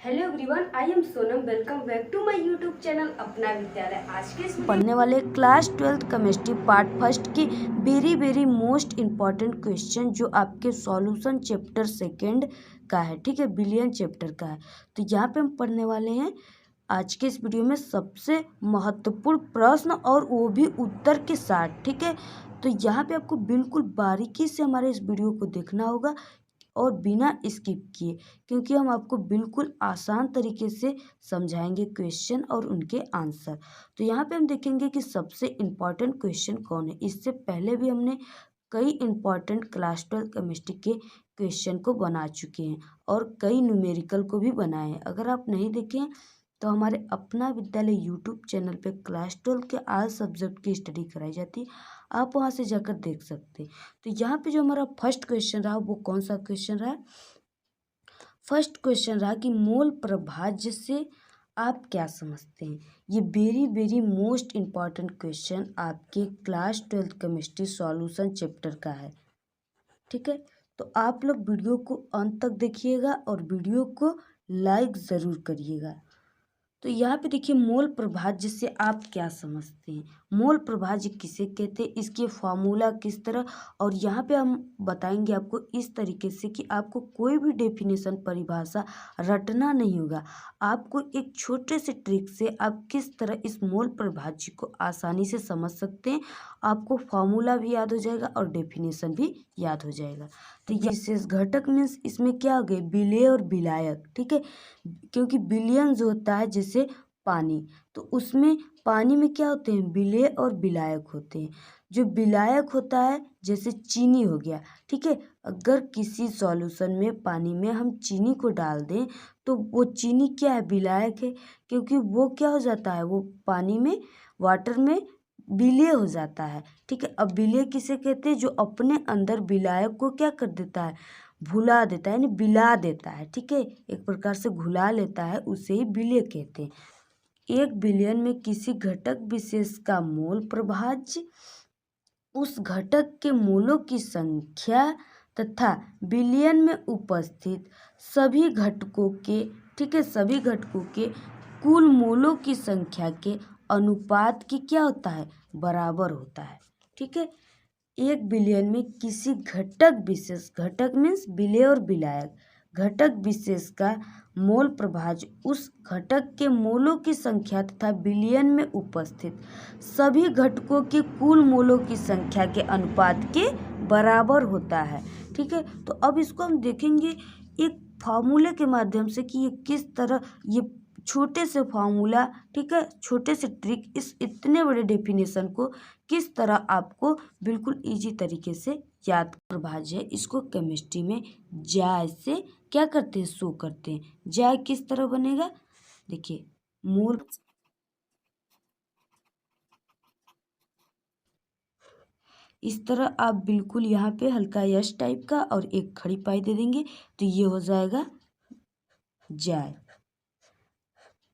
Hello everyone, I am Sonam. Welcome back to my YouTube channel Apna Vidyalaya. आज के इस पढ़ने वाले class 12th chemistry part first की वेरी मोस्ट इम्पॉर्टेंट क्वेश्चन जो आपके सॉल्यूशन चैप्टर सेकंड का है। ठीक है, बिलियन चैप्टर का है। तो यहाँ पे हम पढ़ने वाले हैं आज के इस वीडियो में सबसे महत्वपूर्ण प्रश्न और वो भी उत्तर के साथ। ठीक है, तो यहाँ पे आपको बिल्कुल बारीकी से हमारे इस वीडियो को देखना होगा और बिना स्किप किए, क्योंकि हम आपको बिल्कुल आसान तरीके से समझाएंगे क्वेश्चन और उनके आंसर। तो यहाँ पे हम देखेंगे कि सबसे इम्पॉर्टेंट क्वेश्चन कौन है। इससे पहले भी हमने कई इम्पॉर्टेंट क्लास 12 केमिस्ट्री के क्वेश्चन को बना चुके हैं और कई न्यूमेरिकल को भी बनाए हैं। अगर आप नहीं देखें तो हमारे अपना विद्यालय यूट्यूब चैनल पे क्लास 12 के आल सब्जेक्ट की स्टडी कराई जाती है, आप वहाँ से जाकर देख सकते हैं। तो यहाँ पे जो हमारा फर्स्ट क्वेश्चन रहा वो कौन सा क्वेश्चन रहा। फर्स्ट क्वेश्चन रहा कि मोल प्रभाज्य से आप क्या समझते हैं। ये वेरी मोस्ट इम्पॉर्टेंट क्वेश्चन आपके क्लास 12 केमिस्ट्री सॉल्यूशन चैप्टर का है। ठीक है, तो आप लोग वीडियो को अंत तक देखिएगा और वीडियो को लाइक ज़रूर करिएगा। तो यहाँ पे देखिए मोल प्रभाज्य से आप क्या समझते हैं। मोल प्रभाज्य किसे कहते हैं, इसके फॉर्मूला किस तरह, और यहाँ पे हम बताएंगे आपको इस तरीके से कि आपको कोई भी डेफिनेशन परिभाषा रटना नहीं होगा। आपको एक छोटे से ट्रिक से आप किस तरह इस मोल प्रभाज्य को आसानी से समझ सकते हैं। आपको फॉर्मूला भी याद हो जाएगा और डेफिनेशन भी याद हो जाएगा। तो ये विशेष घटक मीन्स इसमें क्या हो गए, विलेय और विलायक। ठीक है, क्योंकि विलयन जो होता है जैसे पानी, तो उसमें पानी में क्या होते हैं, विलेय और विलायक होते हैं। जो विलायक होता है जैसे चीनी हो गया। ठीक है, अगर किसी सॉल्यूशन में पानी में हम चीनी को डाल दें तो वो चीनी क्या है, विलायक है, क्योंकि वो क्या हो जाता है, वो पानी में वाटर में विलेय हो जाता है। ठीक है, अब विलेय किसे कहते हैं, जो अपने अंदर विलायक को क्या कर देता है, भुला देता है, यानी बिला देता है। ठीक है, एक प्रकार से घुला लेता है, उसे ही विलेय कहते हैं। एक विलयन में किसी घटक विशेष का मोल प्रभाज्य उस घटक के मोलों की संख्या तथा विलयन में उपस्थित सभी घटकों के, ठीक है, सभी घटकों के कुल मोलों की संख्या के अनुपात की क्या होता है, बराबर होता है। ठीक है, एक विलयन में किसी घटक विशेष, घटक मीन्स विलेय और विलायक, घटक विशेष का मोल प्रभाज्य उस घटक के मोलों की संख्या तथा विलयन में उपस्थित सभी घटकों के कुल मोलों की संख्या के अनुपात के बराबर होता है। ठीक है, तो अब इसको हम देखेंगे एक फार्मूले के माध्यम से कि ये किस तरह, ये छोटे से फार्मूला, ठीक है, छोटे से ट्रिक इस इतने बड़े डेफिनेशन को किस तरह आपको बिल्कुल इजी तरीके से याद। प्रभाज्य है, इसको केमिस्ट्री में ज्या से क्या करते हैं, शो करते हैं। ज्या किस तरह बनेगा, देखिए मोल, इस तरह आप बिल्कुल यहाँ पे हल्का यश टाइप का और एक खड़ी पाई दे देंगे तो ये हो जाएगा ज्या।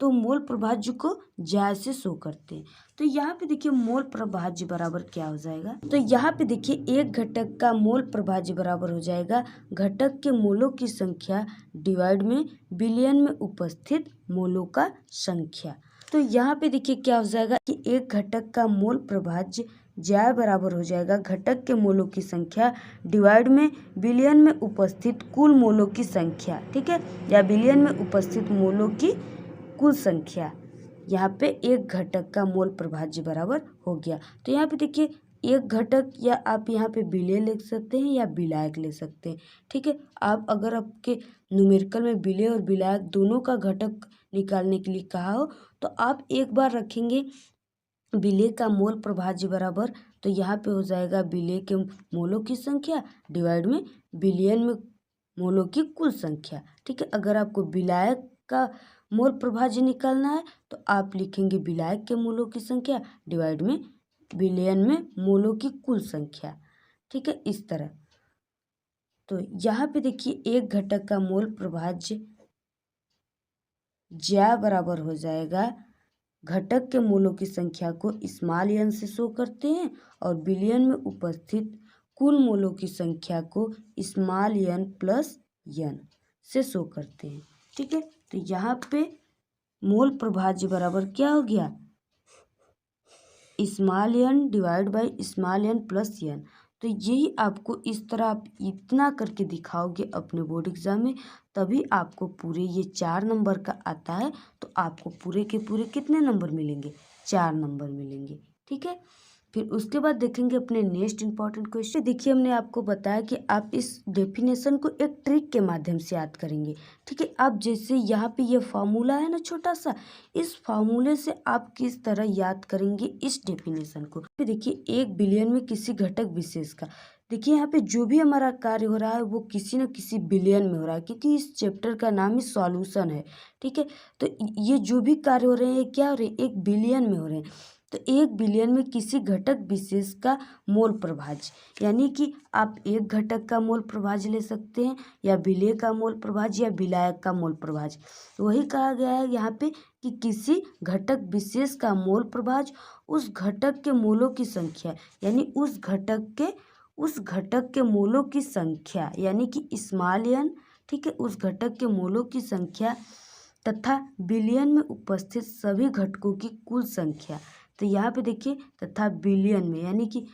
तो मोल प्रभाज्य को ज्या से शो करते हैं। तो यहाँ पे देखिए मोल प्रभाज्य बराबर क्या हो जाएगा, तो यहाँ पे देखिए एक घटक का मोल प्रभाज्य बराबर हो जाएगा घटक के मोलों की संख्या डिवाइड में विलयन में उपस्थित मोलों का संख्या। तो यहाँ पे देखिए क्या हो जाएगा कि एक घटक का मोल प्रभाज्य ज्या बराबर हो जाएगा घटक के मोलों की संख्या डिवाइड में विलयन में उपस्थित कुल मोलों की संख्या। ठीक है, या विलयन में उपस्थित मोलों की कुल संख्या। यहाँ पे एक घटक का मोल प्रभाज्य बराबर हो गया। तो यहाँ पे देखिए एक घटक, या आप यहाँ पे विलेय लिख सकते हैं या विलायक ले सकते हैं। ठीक है, आप अगर आपके न्यूमेरिकल में विलेय और विलायक दोनों का घटक निकालने के लिए कहा हो तो आप एक बार रखेंगे विलेय का मोल प्रभाज्य बराबर, तो यहाँ पे हो जाएगा विलेय के मोलों की संख्या डिवाइड में विलयन में मोलों की कुल संख्या। ठीक है, अगर आपको विलायक का मोल प्रभाज्य निकालना है तो आप लिखेंगे विलायक के मोलों की संख्या डिवाइड में विलयन में मोलों की कुल संख्या। ठीक है, इस तरह। तो यहाँ पे देखिए एक घटक का मोल प्रभाज्य ज्या बराबर हो जाएगा घटक के मोलों की संख्या को स्मॉल एन से शो करते हैं और विलयन में उपस्थित कुल मोलों की संख्या को स्मॉल एन प्लस एन से शो करते हैं। ठीक है। तो यहाँ पे मोल प्रभाज्य बराबर क्या हो गया, small n divide by small n plus n. तो यही आपको इस तरह आप इतना करके दिखाओगे अपने बोर्ड एग्जाम में, तभी आपको पूरे ये 4 नंबर का आता है। तो आपको पूरे के पूरे कितने नंबर मिलेंगे, 4 नंबर मिलेंगे। ठीक है। फिर उसके बाद देखेंगे अपने नेक्स्ट इंपॉर्टेंट क्वेश्चन। देखिए हमने आपको बताया कि आप इस डेफिनेशन को एक ट्रिक के माध्यम से याद करेंगे। ठीक है। आप जैसे यहाँ पे ये फार्मूला है ना छोटा सा, इस फार्मूले से आप किस तरह याद करेंगे इस डेफिनेशन को। फिर देखिए 1 बिलियन में किसी घटक विशेष का, देखिए यहाँ पे जो भी हमारा कार्य हो रहा है वो किसी न किसी बिलियन में हो रहा है, क्योंकि इस चैप्टर का नाम ही सॉल्यूशन है। ठीक है। तो ये जो भी कार्य हो रहे हैं क्या हो रहे हैं, 1 बिलियन में हो रहे हैं। तो 1 बिलियन में किसी घटक विशेष का मोल प्रभाज्य, यानी कि आप एक घटक का मोल प्रभाज्य ले सकते हैं, या विलेय का मोल प्रभाज्य, या विलायक का मोल प्रभाज्य। वही कहा गया है यहाँ पे कि किसी घटक विशेष का मोल प्रभाज्य उस घटक के मोलों की संख्या, यानी उस घटक के मोलों की संख्या, यानी कि स्मॉल एन, ठीक है, उस घटक के मोलों की संख्या तथा बिलियन में उपस्थित सभी घटकों की कुल संख्या। तो यहाँ पे देखिए तथा बिलियन में, यानी कि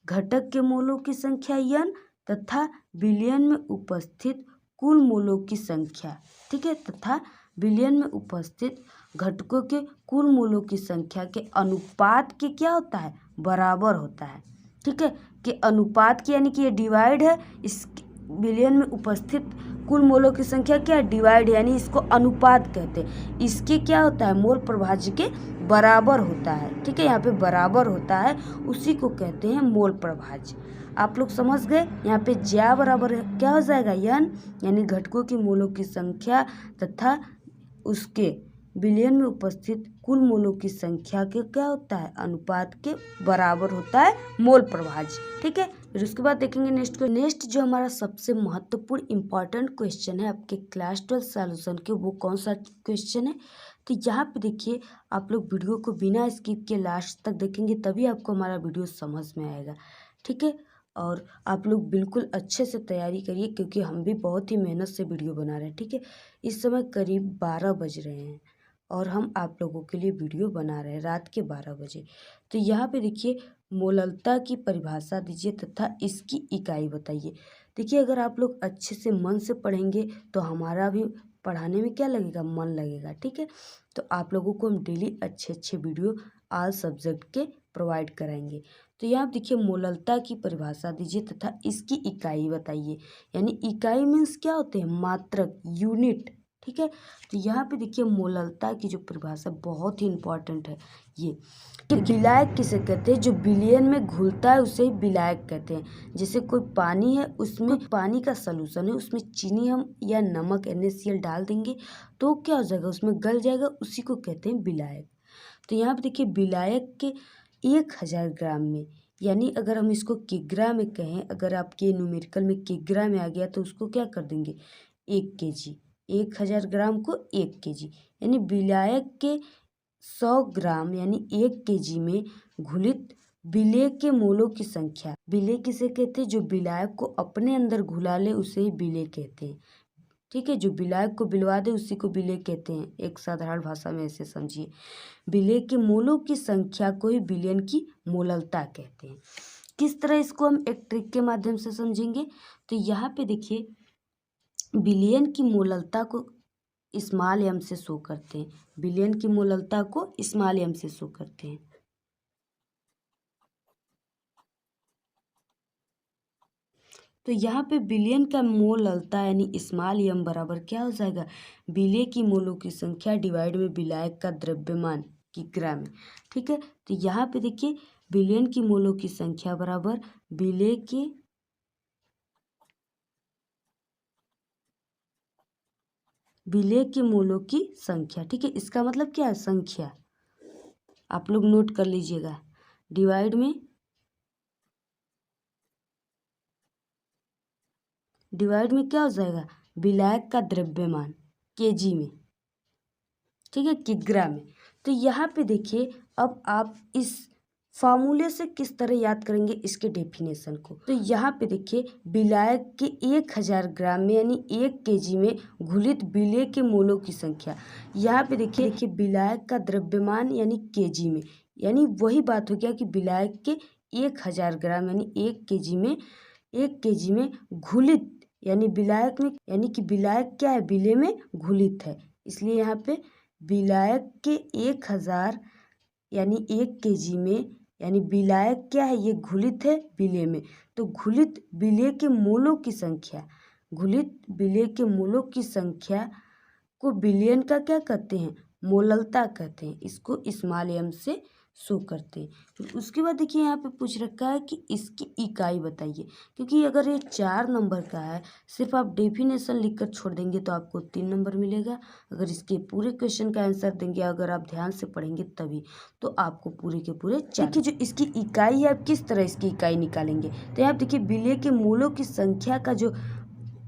घटक के मोलों की संख्या n तथा बिलियन में उपस्थित कुल मोलों की संख्या। ठीक है। तथा बिलियन में उपस्थित घटकों के कुल मोलों की संख्या के अनुपात के क्या होता है, बराबर होता है। ठीक है। कि अनुपात की, यानी कि ये डिवाइड है, इस बिलियन में उपस्थित कुल मोलों की संख्या क्या है, डिवाइड, यानी इसको अनुपात कहते हैं। इसके क्या होता है, मोल प्रभाज्य के बराबर होता है। ठीक है। यहाँ पे बराबर होता है, उसी को कहते हैं मोल प्रभाज्य। आप लोग समझ गए। यहाँ पे ज्या बराबर क्या हो जाएगा, n, यानी घटकों की मोलों की संख्या तथा उसके बिलियन में उपस्थित कुल मोलों की संख्या के क्या होता है, अनुपात के बराबर होता है मोल प्रभाज्य। ठीक है। फिर उसके बाद देखेंगे नेक्स्ट जो हमारा सबसे महत्वपूर्ण इंपॉर्टेंट क्वेश्चन है आपके क्लास 12 सॉल्यूशन के, वो कौन सा क्वेश्चन है। तो यहाँ पे देखिए आप लोग वीडियो को बिना स्किप के लास्ट तक देखेंगे, तभी आपको हमारा वीडियो समझ में आएगा। ठीक है। और आप लोग बिल्कुल अच्छे से तैयारी करिए, क्योंकि हम भी बहुत ही मेहनत से वीडियो बना रहे हैं। ठीक है। इस समय करीब 12 बज रहे हैं और हम आप लोगों के लिए वीडियो बना रहे हैं रात के 12 बजे। तो यहाँ पे देखिए मोललता की परिभाषा दीजिए तथा इसकी इकाई बताइए। देखिए अगर आप लोग अच्छे से मन से पढ़ेंगे तो हमारा भी पढ़ाने में क्या लगेगा, मन लगेगा। ठीक है। तो आप लोगों को हम डेली अच्छे अच्छे वीडियो ऑल सब्जेक्ट के प्रोवाइड कराएंगे। तो यहाँ देखिए मोललता की परिभाषा दीजिए तथा इसकी इकाई बताइए, यानी इकाई मीन्स क्या होते हैं, मात्रक, यूनिट। ठीक है। तो यहाँ पे देखिए मोललता की जो परिभाषा बहुत ही इंपॉर्टेंट है ये, कि विलायक किसे कहते हैं, जो बिलियन में घुलता है उसे ही विलायक कहते हैं। जैसे कोई पानी है, उसमें पानी का सॉल्यूशन है, उसमें चीनी हम या नमक NaCl डाल देंगे तो क्या हो जाएगा, उसमें गल जाएगा, उसी को कहते हैं विलायक। तो यहाँ पे देखिए विलायक के 1000 ग्राम में, यानी अगर हम इसको किग्रा में कहें, अगर आपके न्यूमेरिकल में किग्रा में आ गया तो उसको क्या कर देंगे, 1 kg, 1000 ग्राम को 1 kg, यानी विलायक के 100 ग्राम यानी 1 kg में घुलित विलेय के मोलों की संख्या। विलेय किसे कहते हैं, जो विलायक को अपने अंदर घुला ले उसे ही विलेय कहते हैं। ठीक है। जो विलायक को बिलवा दे उसी को विलेय कहते हैं। एक साधारण भाषा में ऐसे समझिए, विलेय के मोलों की संख्या को ही विलयन की मोललता कहते हैं। किस तरह इसको हम एक ट्रिक के माध्यम से समझेंगे। तो यहाँ पे देखिए विलयन की मोललता को स्मॉल m से शो करते हैं, विलयन की मोललता को स्मॉल m से शो करते हैं। तो यहाँ पे विलयन का मोललता यानी स्मॉल m बराबर क्या हो जाएगा, विलेय की मोलों की संख्या डिवाइड में विलायक का द्रव्यमान किग्रा में। ठीक है। तो यहाँ पे देखिए विलयन की मोलों की संख्या बराबर विलेय के मोलों की संख्या। ठीक है। इसका मतलब क्या है, संख्या, आप लोग नोट कर लीजिएगा, डिवाइड में क्या हो जाएगा, विलायक का द्रव्यमान kg में। ठीक है, किग्रा में। तो यहाँ पे देखिए अब आप इस फार्मूले से किस तरह याद करेंगे इसके डेफिनेशन को। तो यहाँ पे देखिए विलायक के 1000 ग्राम में यानी 1 केजी में घुलित विलेय के मोलों की संख्या। यहाँ पे देखिए विलायक का द्रव्यमान यानी केजी में, यानी वही बात हो गया कि विलायक के 1000 ग्राम यानी 1 केजी में घुलित यानी विलायक में, यानी कि विलायक क्या है, विलेय में घुलित है, इसलिए यहाँ पे विलायक के 1000 यानी 1 केजी में, यानी विलायक क्या है, ये घुलित है विलेय में। तो घुलित विलेय के मोलों की संख्या, घुलित विलेय के मोलों की संख्या को विलयन का क्या कहते हैं, मोललता कहते हैं। इसको स्मॉल एम से शो करते हैं। फिर उसके बाद देखिए यहाँ पे पूछ रखा है कि इसकी इकाई बताइए, क्योंकि अगर ये 4 नंबर का है, सिर्फ आप डेफिनेशन लिखकर छोड़ देंगे तो आपको 3 नंबर मिलेगा। अगर इसके पूरे क्वेश्चन का आंसर देंगे, अगर आप ध्यान से पढ़ेंगे तभी, तो आपको पूरे के पूरे 4। देखिए जो इसकी इकाई है, आप किस तरह इसकी इकाई निकालेंगे, तो यहाँ देखिए विलेय के मोलों की संख्या का जो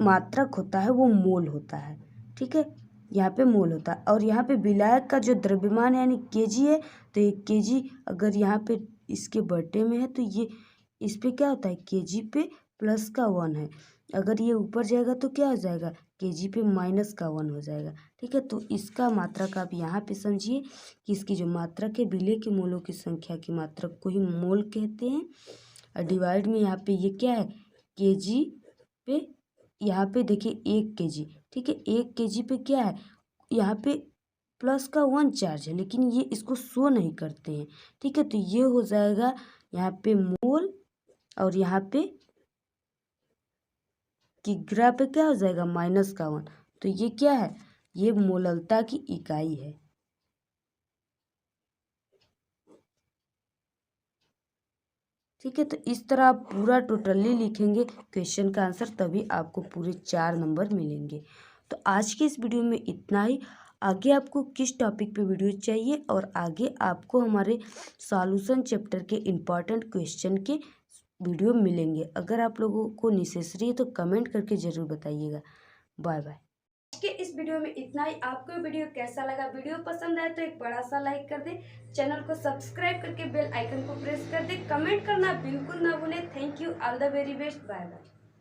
मात्रक होता है वो मोल होता है, ठीक है, यहाँ पे मोल होता है। और यहाँ पे विलायक का जो द्रव्यमान यानी केजी है, तो ये केजी अगर यहाँ पे इसके बटे में है तो ये इस पे क्या होता है, केजी पे प्लस का 1 है, अगर ये ऊपर जाएगा तो क्या हो जाएगा, केजी पे माइनस का 1 हो जाएगा, ठीक है। तो इसका मात्रक आप यहाँ पे समझिए कि इसकी जो मात्रक है विलेय के मोलों की संख्या की मात्रक को ही मोल कहते हैं। और डिवाइड में यहाँ पे ये क्या है, केजी पे, यहाँ पे देखिए 1 केजी, ठीक है, 1 केजी पे क्या है, यहाँ पे प्लस का 1 चार्ज है, लेकिन ये इसको शो नहीं करते हैं, ठीक है। तो ये हो जाएगा यहाँ पे मोल, और यहाँ पे किग्रा पे क्या हो जाएगा, माइनस का 1। तो ये क्या है, ये मोललता की इकाई है, ठीक है। तो इस तरह आप पूरा टोटली लिखेंगे क्वेश्चन का आंसर, तभी आपको पूरे 4 नंबर मिलेंगे। तो आज के इस वीडियो में इतना ही। आगे आपको किस टॉपिक पे वीडियो चाहिए और आगे आपको हमारे सॉल्यूशन चैप्टर के इम्पॉर्टेंट क्वेश्चन के वीडियो मिलेंगे। अगर आप लोगों को नेसेसरी है तो कमेंट करके ज़रूर बताइएगा। Bye bye. आज के इस वीडियो में इतना ही। आपको वीडियो कैसा लगा, वीडियो पसंद आए तो एक बड़ा सा लाइक कर दे, चैनल को सब्सक्राइब करके बेल आइकन को प्रेस कर दे, कमेंट करना बिल्कुल ना भूले। Thank you, all the very best, bye bye.